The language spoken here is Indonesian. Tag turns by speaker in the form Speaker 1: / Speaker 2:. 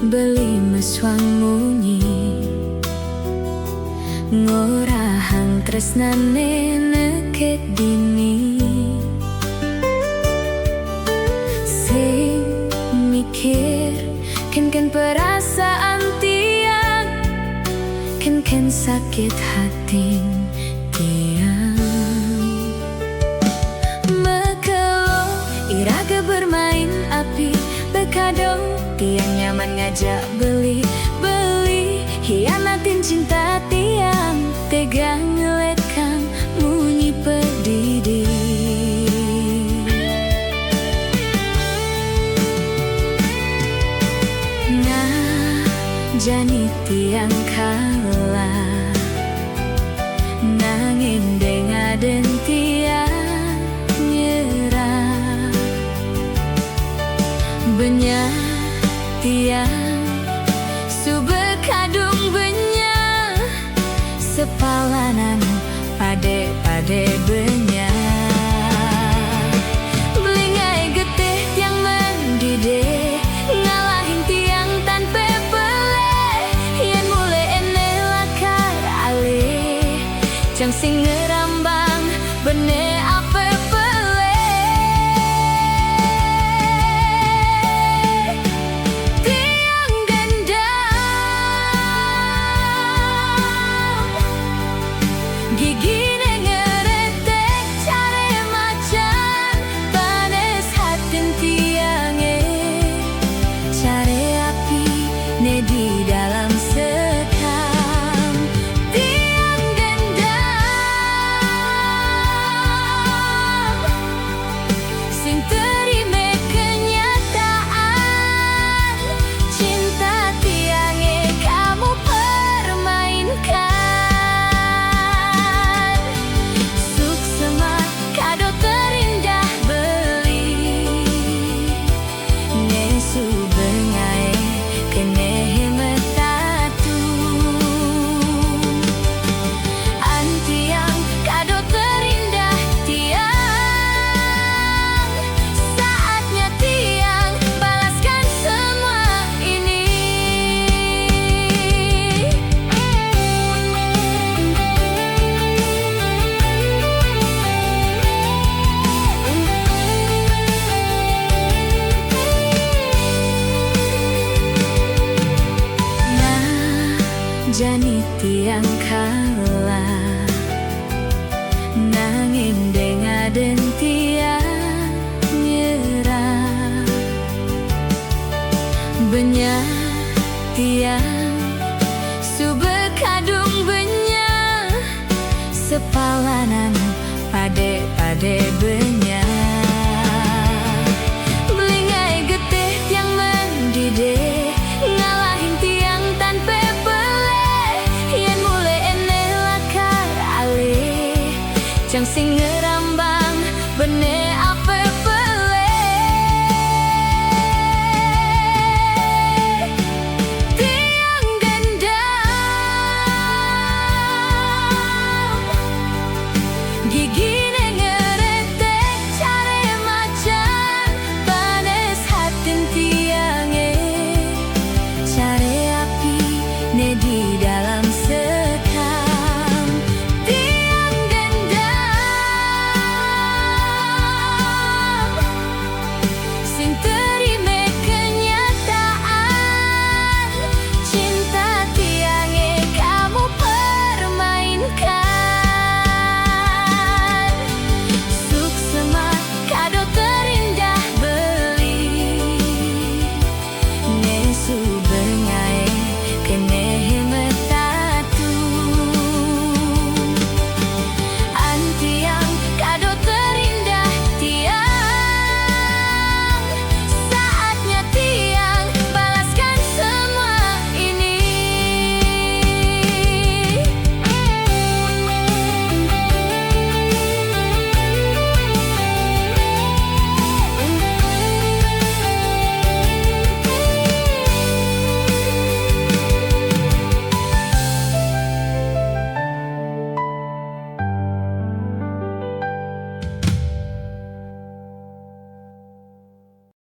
Speaker 1: beli meswang munyi ngorahang tresnane neket dini sing mikir ken perasaan tiang ken sakit hati tiang mekelo iraga bermain api bekadong tiang nyaman ngajak beli hianatin cinta tiang tega ngeletkan munyi pedidi nah jani tiang kalah nanging dengaden tiang nyerah banyak tiang subekadung benya sepalanan pade benya belingai getih tiang mendidih ngalahin tiang tanpa beleh yen mulai ene lakar alih jang sing ngerambang bene apa di dalam sekam tiang gendam sing terima kenyataan cinta tiangnya kamu permainkan suksema kado terindah beli nesu bengai kene jani tiang kalah nanging dengaden tiang nyerah banyak tiang subekadung benya sepalanan pade benya belingai getih tiang mendidih ngalahin tiang tanpa jang sing